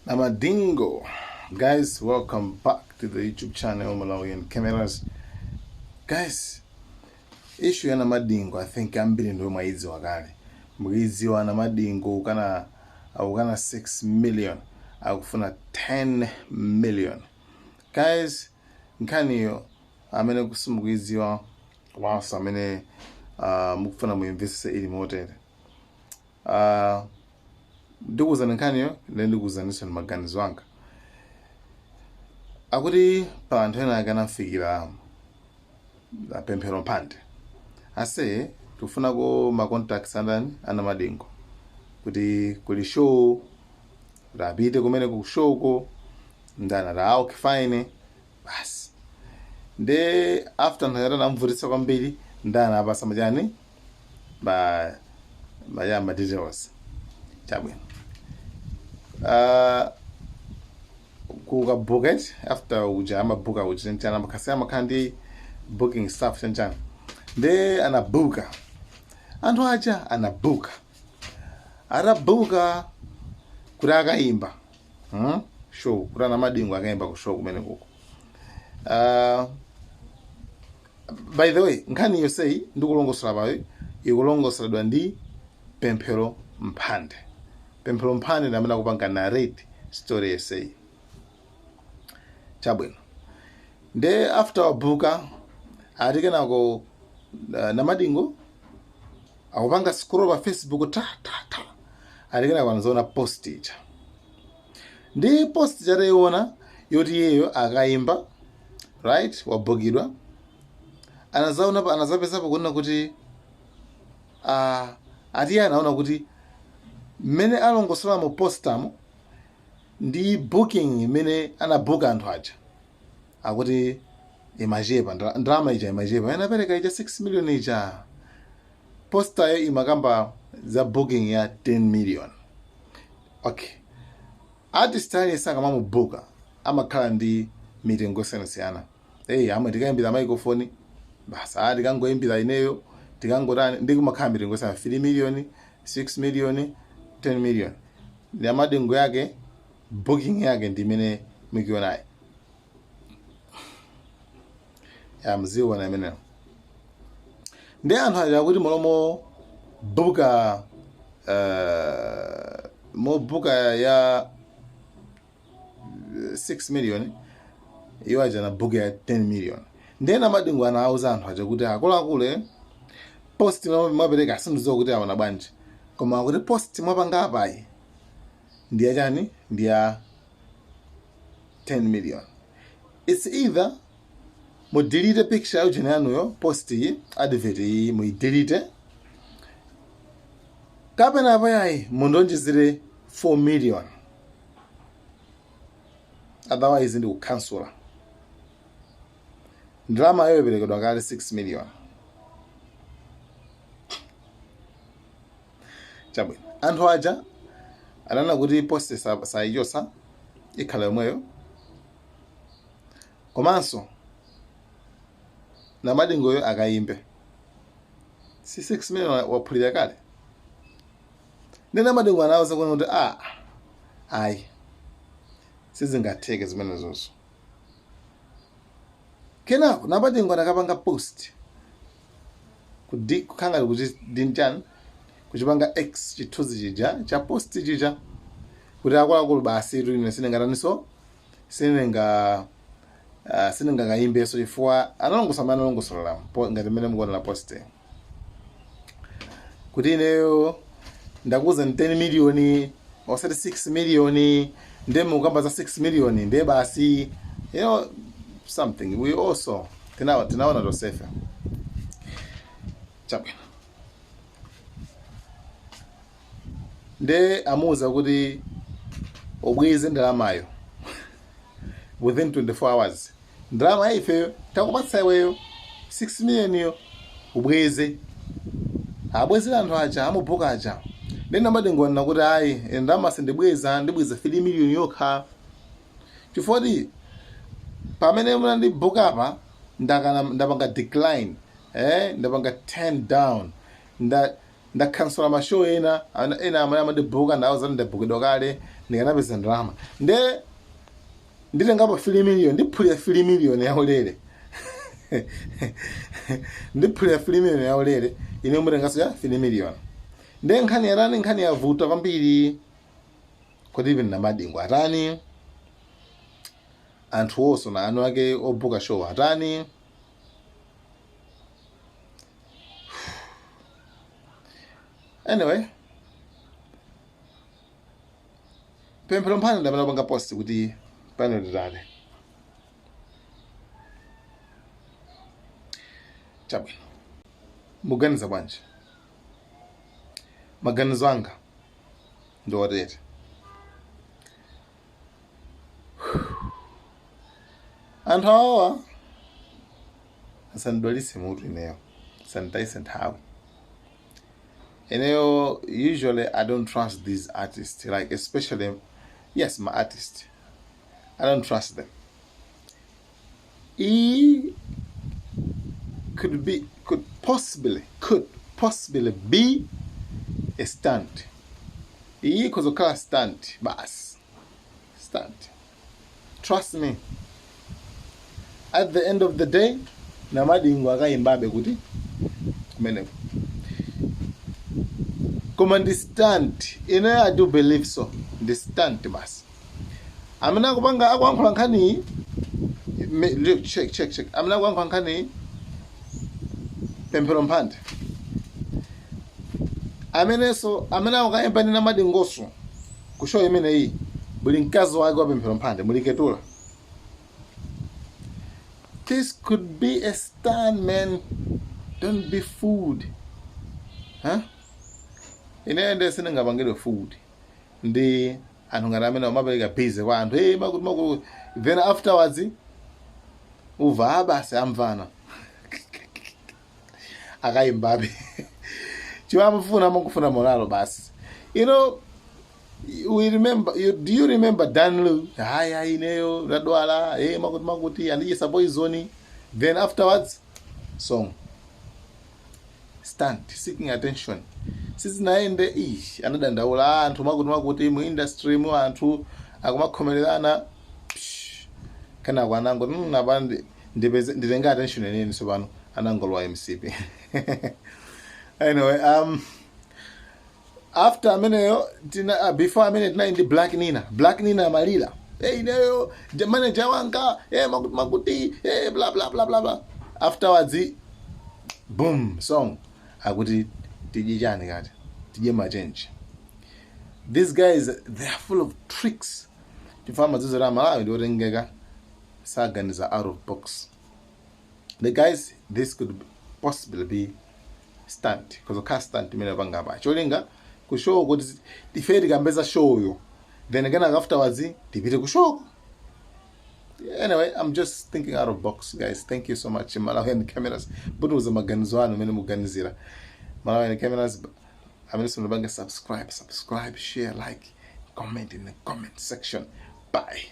Namadingo. Guys, welcome back to the YouTube channel Malawi and cameras. Guys, issue ya Namadingo, I think ambili ndo maizi wakali. Mwizi wa Namadingo ukana 6 million, akufuna 10 million. Guys, nkani yo amene kusumugwizi wa wasa amene mukufuna muinvestise ili motere. Ndikuzana nkani yo ndikuzaniswa ni maganizo anga. Akuti pa anthu ena akanafikira Pemphero Mphande. Ase tufunako ma contacts andani Namadingo. Kuti kuli show rapite kumene ku show ko ndana ra okay fine bas. Nde after ndara namvutisa kwambiri ndana abasa majani bayamba details. Chabwino. Kuga bucket after ujama buka ujinchana makasema kandi booking staff chanchana de anabuka antu aja anabuka arabuka kuraga imba show kura Namadingo akaimba ku show kumene kuko. By the way nkani yo say ndikulongosera bawe ikulongoseredwa ndi Pemphero Mphande. Pemphero Mphande ndamena kupanga narrate story essay. Chabwino. Nde after wabuka atikena ko Namadingo akupanga scroll pa Facebook ta atikena kwanzona post ija. Ndi post ija iona yoti yeyo akaimba right wabugidwa anazapesa kuona kuti ati anaona kuti mene alongosera mu postamo ndi booking mene anabuka anthu aja akuti imajepa drama ija imajepa anapereka ija 6 million ija posta yo imakamba za booking ya 10 million. Okay, artist ali saka mamubuka amakhala ndi mitengo yosiyanasiyana. Amwe tikaimbira microphone basa tikangoimbira ineyo tikangotani ndikumakhala mitengo yosiyana 3 million 6 million 10 million. Namadingo yake booking yake ndimene mukiona ya mziwa na mene. Ndi anthu aja kuti molomo buka mo buka ya 6 million iyo aja na buka ya 10 million. Ndi Namadingo anauza anthu aja kuti akuluakulu post mwapereka sindizo kuti awana bwanji koma kuti post mwapanga apayi ndiya chani ndiya 10 million. It's either mu delete picture ujene yanuyo post yi advert yi mu delete kapena apayi mundonjezere 4 million, otherwise ndi kucancela. Drama yo iperekedwa kale 6 million. Chabwino anthu aja anana kuti post sayichosa ikhala yomweyo komanso Namadingo yo akaimbe si 6 million waphulira kale. Ndi Namadingo anawuza kuti ayi sizingatheke zimene zonso. Kenako Namadingo anakapanga post kukhanga kuti dinjani kuchipanga X chithunzi chija cha post chija kuti akuluakulu basi ine sinengataniso sinengakaimbeso chifukwa analongosola ngati mmene mukuona la post kuti ineyo ndakuza 10 million osati 6 million nde mukamba za 6 million nde basi something we also tinaona tosefa. Chabwino. Nde amuza kuti obweze ndalamayo within 24 hours. Ndalama ife takupatsa iweyo 6 million yo ubweze. Abwezera anthu aja amubuka aja. Nde Namadingo nakuti ayi ndalama sindibweza 3 million yokha. Chifukwa pamene munandibuka apa ndapanga decline ndapanga turn down ndakansula mashow ena amene amandibuka ndawuza ndabukidwa kale ndikanapeza ndalama nditengapo 3 million ndiphulira 3 million yaulere ndiphulira 3 million yaulere ine mutengaso ya 3 million nde nkhani yarani nkhani yavuta kwambiri kuti even Namadingo atani anthu onse na anu ake obuka show atani. Anyway, Pemphero Mphande ndamene apanga post kuti pano nditale chabwino muganiza bwanji. Maganizo anga ndi otete. Anthu awawa asandidwalise mutu ineyo sanitaise nthawi ineyo. Usually I don't trust these artists, like especially yes my artist, I don't trust them. He could possibly be a stunt. He kuzokhala stunt bas stunt. Trust me, at the end of the day Namadingo akayimbabe kuti kumeneko koma ndi stunt. I do believe so, ndi stunt bas. Amene kupanga akwankhula nkhani check amene akwankhula nkhani Pemphero Mphande amenenso amene akayimba ndi Namadingoso kushow imene iyi buli mkazi wake wa Pemphero Mphande muliketula. This could be a stunt, man. Don't be fooled. Huh? Ine sindingapangidwe food ndi anthu ngati amene amapereka busy kwa anthu makuti then afterwards uva abasi amvana akayimbabe chiwamufuna amukufuna moralo basi. You know, do you remember Danlu? Haya ineyo radwala makuti andiyesa poison, then afterwards song stunt seeking attention. Sizinaende anadandaula anthu makuti mu industry mu anthu akumakhomererana kana kwanango nabandi nditenga attention eneni so pano anangolwa MCP. Anyway, after ameneyo before tina indi Black Nina malila ineyo manager wanga makuti blah blah blah blah blah. Afterwards boom song akuti tijijani kati tije machenji. These guys, they are full of tricks. Tiwasewere Amalawi ndiotengeka saga is out of box. The guys, this could possibly be stunt because of stunt imene panga pa cholinga kushow kuti tife tikambeza show yo then again afterwards tipite kushow. Anyway, I'm just thinking out of box, guys. Thank you so much. Malawi and cameras but was maganizo anu mene muganizira. Malawi and cameras amene sunobanga subscribe, share, like, comment in the comment section. Bye.